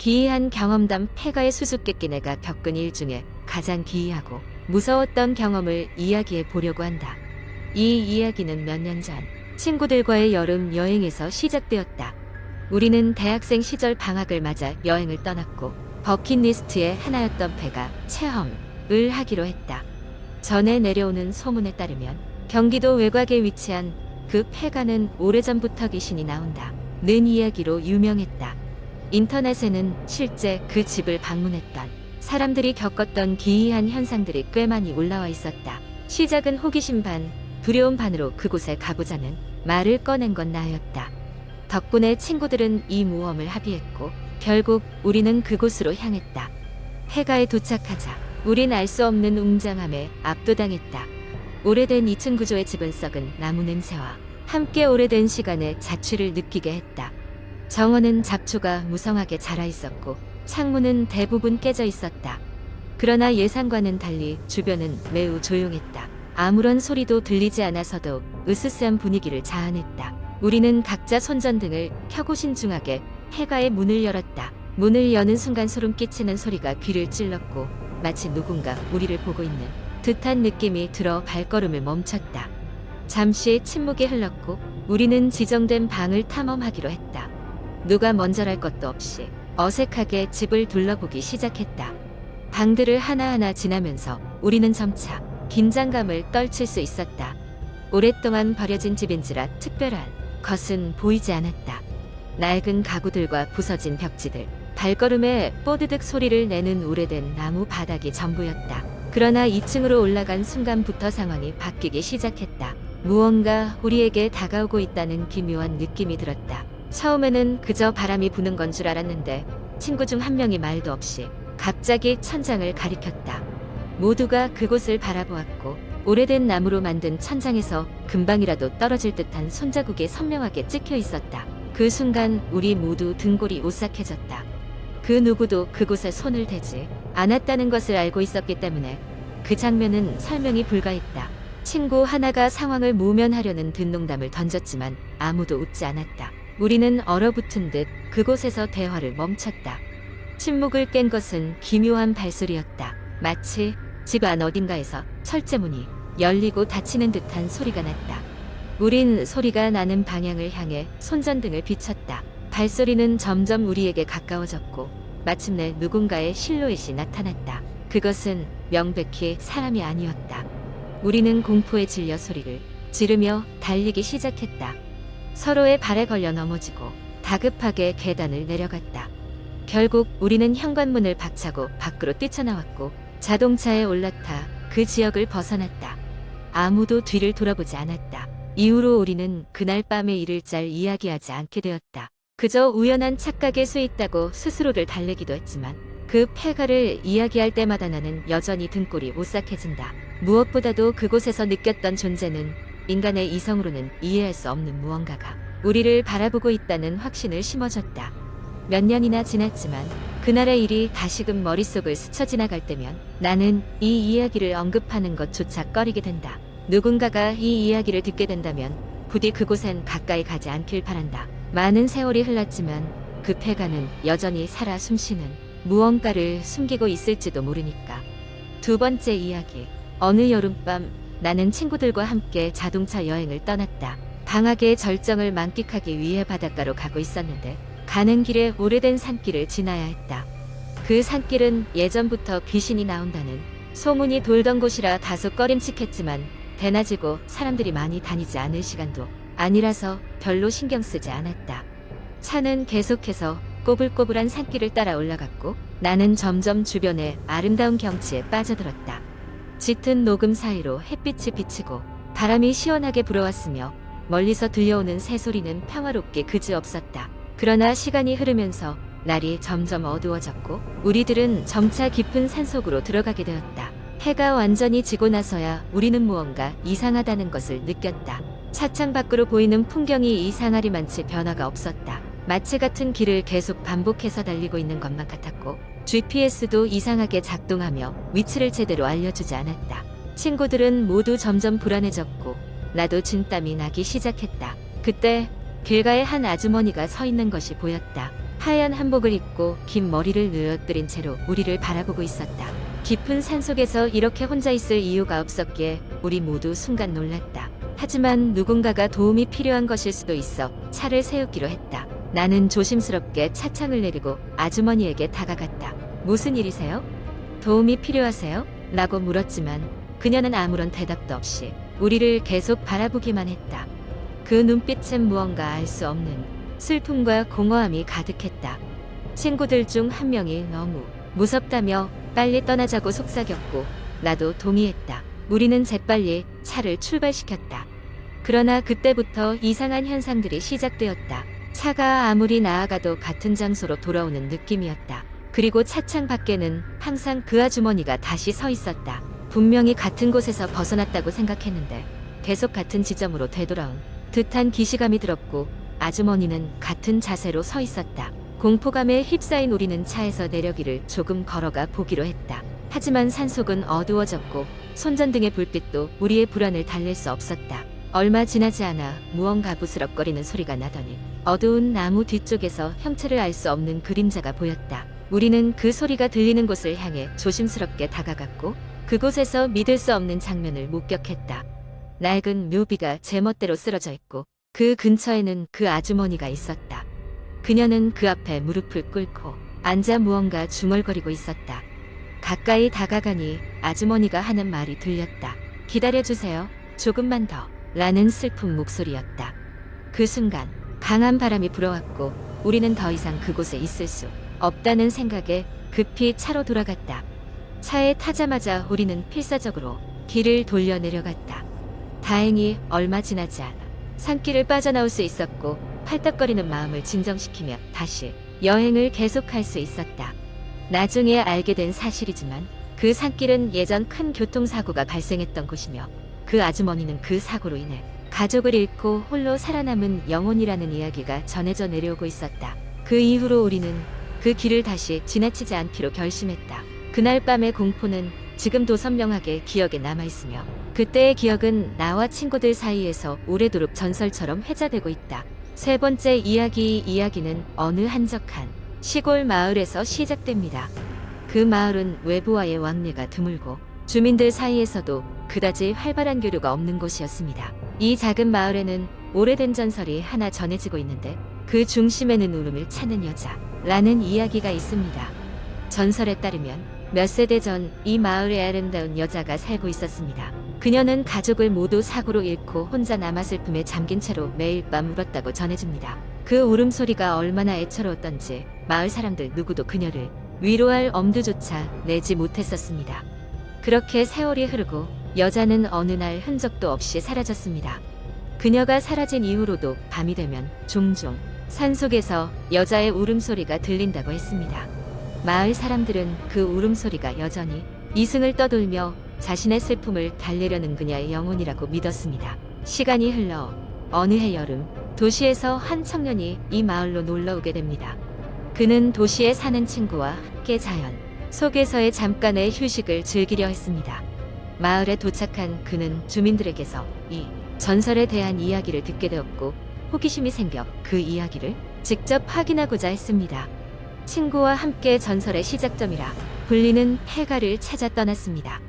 기이한 경험담. 폐가의 수수께끼. 내가 겪은 일 중에 가장 기이하고 무서웠던 경험을 이야기해 보려고 한다. 이 이야기는 몇 년 전 친구들과의 여름 여행에서 시작되었다. 우리는 대학생 시절 방학을 맞아 여행을 떠났고 버킷리스트의 하나였던 폐가 체험을 하기로 했다. 전에 내려오는 소문에 따르면 경기도 외곽에 위치한 그 폐가는 오래전부터 귀신이 나온다는 이야기로 유명했다. 인터넷에는 실제 그 집을 방문했던 사람들이 겪었던 기이한 현상들이 꽤 많이 올라와 있었다. 시작은 호기심 반, 두려움 반으로 그곳에 가보자는 말을 꺼낸 건 나였다. 덕분에 친구들은 이 모험을 합의했고 결국 우리는 그곳으로 향했다. 폐가에 도착하자 우린 알 수 없는 웅장함에 압도당했다. 오래된 2층 구조의 집은 썩은 나무 냄새와 함께 오래된 시간의 자취를 느끼게 했다. 정원은 잡초가 무성하게 자라 있었고 창문은 대부분 깨져 있었다. 그러나 예상과는 달리 주변은 매우 조용했다. 아무런 소리도 들리지 않아서도 으스스한 분위기를 자아냈다. 우리는 각자 손전등을 켜고 신중하게 폐가의 문을 열었다. 문을 여는 순간 소름 끼치는 소리가 귀를 찔렀고 마치 누군가 우리를 보고 있는 듯한 느낌이 들어 발걸음을 멈췄다. 잠시 침묵이 흘렀고 우리는 지정된 방을 탐험하기로 했다. 누가 먼저랄 것도 없이 어색하게 집을 둘러보기 시작했다. 방들을 하나하나 지나면서 우리는 점차 긴장감을 떨칠 수 있었다. 오랫동안 버려진 집인지라 특별한 것은 보이지 않았다. 낡은 가구들과 부서진 벽지들, 발걸음에 뽀드득 소리를 내는 오래된 나무 바닥이 전부였다. 그러나 2층으로 올라간 순간부터 상황이 바뀌기 시작했다. 무언가 우리에게 다가오고 있다는 기묘한 느낌이 들었다. 처음에는 그저 바람이 부는 건 줄 알았는데 친구 중 한 명이 말도 없이 갑자기 천장을 가리켰다. 모두가 그곳을 바라보았고 오래된 나무로 만든 천장에서 금방이라도 떨어질 듯한 손자국이 선명하게 찍혀 있었다. 그 순간 우리 모두 등골이 오싹해졌다. 그 누구도 그곳에 손을 대지 않았다는 것을 알고 있었기 때문에 그 장면은 설명이 불가했다. 친구 하나가 상황을 모면하려는 든농담을 던졌지만 아무도 웃지 않았다. 우리는 얼어붙은 듯 그곳에서 대화를 멈췄다. 침묵을 깬 것은 기묘한 발소리였다. 마치 집 안 어딘가에서 철제문이 열리고 닫히는 듯한 소리가 났다. 우린 소리가 나는 방향을 향해 손전등을 비췄다. 발소리는 점점 우리에게 가까워졌고 마침내 누군가의 실루엣이 나타났다. 그것은 명백히 사람이 아니었다. 우리는 공포에 질려 소리를 지르며 달리기 시작했다. 서로의 발에 걸려 넘어지고 다급하게 계단을 내려갔다. 결국 우리는 현관문을 박차고 밖으로 뛰쳐나왔고 자동차에 올라타 그 지역을 벗어났다. 아무도 뒤를 돌아보지 않았다. 이후로 우리는 그날 밤의 일을 잘 이야기하지 않게 되었다. 그저 우연한 착각에 수있다고 스스로를 달래기도 했지만 그 폐가를 이야기할 때마다 나는 여전히 등골이 오싹해진다. 무엇보다도 그곳에서 느꼈던 존재는 인간의 이성으로는 이해할 수 없는 무언가가 우리를 바라보고 있다는 확신을 심어줬다. 몇 년이나 지났지만 그날의 일이 다시금 머릿속을 스쳐 지나갈 때면 나는 이 이야기를 언급하는 것조차 꺼리게 된다. 누군가가 이 이야기를 듣게 된다면 부디 그곳엔 가까이 가지 않길 바란다. 많은 세월이 흘렀지만 그 폐가는 여전히 살아 숨쉬는 무언가를 숨기고 있을지도 모르니까. 두 번째 이야기. 어느 여름밤 나는 친구들과 함께 자동차 여행을 떠났다. 방학의 절정을 만끽하기 위해 바닷가로 가고 있었는데 가는 길에 오래된 산길을 지나야 했다. 그 산길은 예전부터 귀신이 나온다는 소문이 돌던 곳이라 다소 꺼림칙했지만 대낮이고 사람들이 많이 다니지 않을 시간도 아니라서 별로 신경 쓰지 않았다. 차는 계속해서 꼬불꼬불한 산길을 따라 올라갔고 나는 점점 주변의 아름다운 경치에 빠져들었다. 짙은 녹음 사이로 햇빛이 비치고 바람이 시원하게 불어왔으며 멀리서 들려오는 새소리는 평화롭게 그지없었다. 그러나 시간이 흐르면서 날이 점점 어두워졌고 우리들은 점차 깊은 산속으로 들어가게 되었다. 해가 완전히 지고 나서야 우리는 무언가 이상하다는 것을 느꼈다. 차창 밖으로 보이는 풍경이 이상하리만치 변화가 없었다. 마치 같은 길을 계속 반복해서 달리고 있는 것만 같았고 GPS도 이상하게 작동하며 위치를 제대로 알려주지 않았다. 친구들은 모두 점점 불안해졌고 나도 진땀이 나기 시작했다. 그때 길가에 한 아주머니가 서 있는 것이 보였다. 하얀 한복을 입고 긴 머리를 늘어뜨린 채로 우리를 바라보고 있었다. 깊은 산속에서 이렇게 혼자 있을 이유가 없었기에 우리 모두 순간 놀랐다. 하지만 누군가가 도움이 필요한 것일 수도 있어 차를 세우기로 했다. 나는 조심스럽게 차창을 내리고 아주머니에게 다가갔다. 무슨 일이세요? 도움이 필요하세요? 라고 물었지만 그녀는 아무런 대답도 없이 우리를 계속 바라보기만 했다. 그 눈빛엔 무언가 알 수 없는 슬픔과 공허함이 가득했다. 친구들 중 한 명이 너무 무섭다며 빨리 떠나자고 속삭였고 나도 동의했다. 우리는 재빨리 차를 출발시켰다. 그러나 그때부터 이상한 현상들이 시작되었다. 차가 아무리 나아가도 같은 장소로 돌아오는 느낌이었다. 그리고 차창 밖에는 항상 그 아주머니가 다시 서 있었다. 분명히 같은 곳에서 벗어났다고 생각했는데 계속 같은 지점으로 되돌아온 듯한 기시감이 들었고 아주머니는 같은 자세로 서 있었다. 공포감에 휩싸인 우리는 차에서 내려기를 조금 걸어가 보기로 했다. 하지만 산속은 어두워졌고 손전등의 불빛도 우리의 불안을 달랠 수 없었다. 얼마 지나지 않아 무언가 부스럭거리는 소리가 나더니 어두운 나무 뒤쪽에서 형체를 알 수 없는 그림자가 보였다. 우리는 그 소리가 들리는 곳을 향해 조심스럽게 다가갔고 그곳에서 믿을 수 없는 장면을 목격했다. 낡은 묘비가 제멋대로 쓰러져 있고 그 근처에는 그 아주머니가 있었다. 그녀는 그 앞에 무릎을 꿇고 앉아 무언가 중얼거리고 있었다. 가까이 다가가니 아주머니가 하는 말이 들렸다. 기다려주세요. 조금만 더. 라는 슬픈 목소리였다. 그 순간 강한 바람이 불어왔고 우리는 더 이상 그곳에 있을 수 없다는 생각에 급히 차로 돌아갔다. 차에 타자마자 우리는 필사적으로 길을 돌려 내려갔다. 다행히 얼마 지나지 않아 산길을 빠져나올 수 있었고 팔딱거리는 마음을 진정시키며 다시 여행을 계속할 수 있었다. 나중에 알게 된 사실이지만 그 산길은 예전 큰 교통사고가 발생했던 곳이며 그 아주머니는 그 사고로 인해 가족을 잃고 홀로 살아남은 영혼이라는 이야기가 전해져 내려오고 있었다. 그 이후로 우리는 그 길을 다시 지나치지 않기로 결심했다. 그날 밤의 공포는 지금도 선명하게 기억에 남아있으며 그때의 기억은 나와 친구들 사이에서 오래도록 전설처럼 회자되고 있다. 세 번째 이야기는 어느 한적한 시골 마을에서 시작됩니다. 그 마을은 외부와의 왕래가 드물고 주민들 사이에서도 그다지 활발한 교류가 없는 곳이었습니다. 이 작은 마을에는 오래된 전설이 하나 전해지고 있는데 그 중심에는 울음을 찾는 여자라는 이야기가 있습니다. 전설에 따르면 몇 세대 전 이 마을에 아름다운 여자가 살고 있었습니다. 그녀는 가족을 모두 사고로 잃고 혼자 남아 슬픔에 잠긴 채로 매일 밤 울었다고 전해집니다. 그 울음소리가 얼마나 애처로웠던지 마을 사람들 누구도 그녀를 위로할 엄두조차 내지 못했었습니다. 그렇게 세월이 흐르고 여자는 어느 날 흔적도 없이 사라졌습니다. 그녀가 사라진 이후로도 밤이 되면 종종 산속에서 여자의 울음소리가 들린다고 했습니다. 마을 사람들은 그 울음소리가 여전히 이승을 떠돌며 자신의 슬픔을 달래려는 그녀의 영혼이라고 믿었습니다. 시간이 흘러 어느 해 여름 도시에서 한 청년이 이 마을로 놀러오게 됩니다. 그는 도시에 사는 친구와 함께 자연 속에서의 잠깐의 휴식을 즐기려 했습니다. 마을에 도착한 그는 주민들에게서 이 전설에 대한 이야기를 듣게 되었고 호기심이 생겨 그 이야기를 직접 확인하고자 했습니다. 친구와 함께 전설의 시작점이라 불리는 폐가를 찾아 떠났습니다.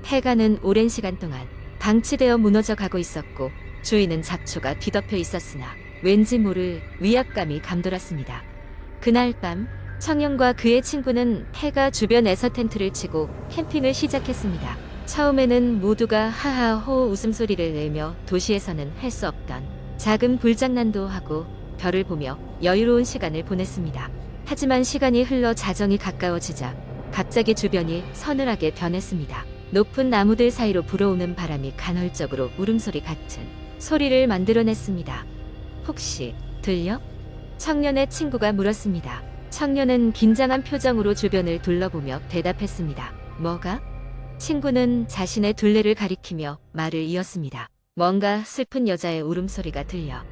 폐가는 오랜 시간 동안 방치되어 무너져 가고 있었고 주위는 잡초가 뒤덮여 있었으나 왠지 모를 위압감이 감돌았습니다. 그날 밤 청년과 그의 친구는 폐가 주변에서 텐트를 치고 캠핑을 시작했습니다. 처음에는 모두가 하하호 웃음소리를 내며 도시에서는 할 수 없던 작은 불장난도 하고 별을 보며 여유로운 시간을 보냈습니다. 하지만 시간이 흘러 자정이 가까워지자 갑자기 주변이 서늘하게 변했습니다. 높은 나무들 사이로 불어오는 바람이 간헐적으로 울음소리 같은 소리를 만들어냈습니다. 혹시 들려? 청년의 친구가 물었습니다. 청년은 긴장한 표정으로 주변을 둘러보며 대답했습니다. 뭐가? 친구는 자신의 둘레를 가리키며 말을 이었습니다. 뭔가 슬픈 여자의 울음소리가 들려.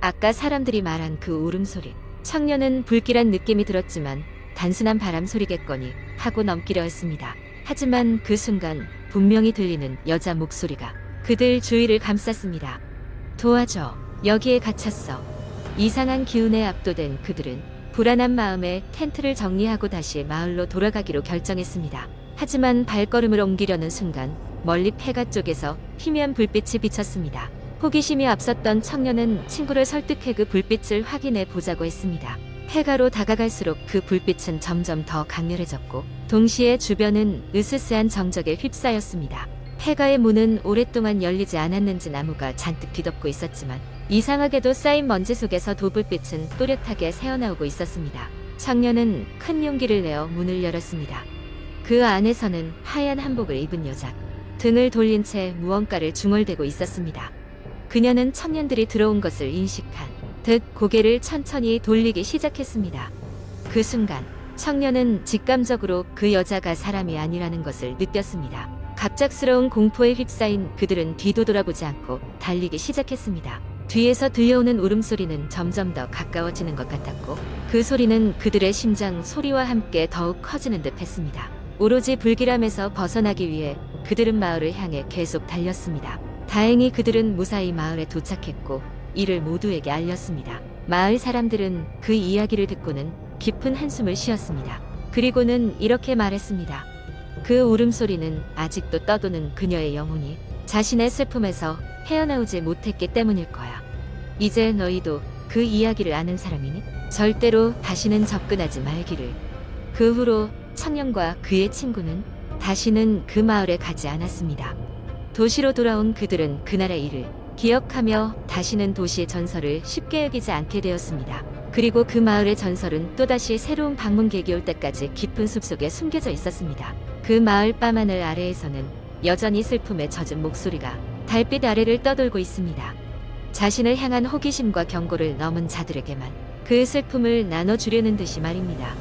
아까 사람들이 말한 그 울음소리. 청년은 불길한 느낌이 들었지만 단순한 바람 소리겠거니 하고 넘기려 했습니다. 하지만 그 순간 분명히 들리는 여자 목소리가 그들 주위를 감쌌습니다. 도와줘. 여기에 갇혔어. 이상한 기운에 압도된 그들은 불안한 마음에 텐트를 정리하고 다시 마을로 돌아가기로 결정했습니다. 하지만 발걸음을 옮기려는 순간 멀리 폐가 쪽에서 희미한 불빛이 비쳤습니다. 호기심이 앞섰던 청년은 친구를 설득해 그 불빛을 확인해 보자고 했습니다. 폐가로 다가갈수록 그 불빛은 점점 더 강렬해졌고 동시에 주변은 으스스한 정적에 휩싸였습니다. 폐가의 문은 오랫동안 열리지 않았는지 나무가 잔뜩 뒤덮고 있었지만 이상하게도 쌓인 먼지 속에서 도불빛은 또렷하게 새어나오고 있었습니다. 청년은 큰 용기를 내어 문을 열었습니다. 그 안에서는 하얀 한복을 입은 여자, 등을 돌린 채 무언가를 중얼대고 있었습니다. 그녀는 청년들이 들어온 것을 인식한 듯 고개를 천천히 돌리기 시작했습니다. 그 순간 청년은 직감적으로 그 여자가 사람이 아니라는 것을 느꼈습니다. 갑작스러운 공포에 휩싸인 그들은 뒤도 돌아보지 않고 달리기 시작했습니다. 뒤에서 들려오는 울음소리는 점점 더 가까워지는 것 같았고 그 소리는 그들의 심장 소리와 함께 더욱 커지는 듯 했습니다. 오로지 불길함에서 벗어나기 위해 그들은 마을을 향해 계속 달렸습니다. 다행히 그들은 무사히 마을에 도착했고 이를 모두에게 알렸습니다. 마을 사람들은 그 이야기를 듣고는 깊은 한숨을 쉬었습니다. 그리고는 이렇게 말했습니다. 그 울음소리는 아직도 떠도는 그녀의 영혼이 자신의 슬픔에서 헤어나오지 못했기 때문일 거야. 이제 너희도 그 이야기를 아는 사람이니 절대로 다시는 접근하지 말기를. 그 후로 청년과 그의 친구는 다시는 그 마을에 가지 않았습니다. 도시로 돌아온 그들은 그날의 일을 기억하며 다시는 도시의 전설을 쉽게 여기지 않게 되었습니다. 그리고 그 마을의 전설은 또다시 새로운 방문객이 올 때까지 깊은 숲속에 숨겨져 있었습니다. 그 마을 밤하늘 아래에서는 여전히 슬픔에 젖은 목소리가 달빛 아래를 떠돌고 있습니다. 자신을 향한 호기심과 경고를 넘은 자들에게만 그 슬픔을 나눠주려는 듯이 말입니다.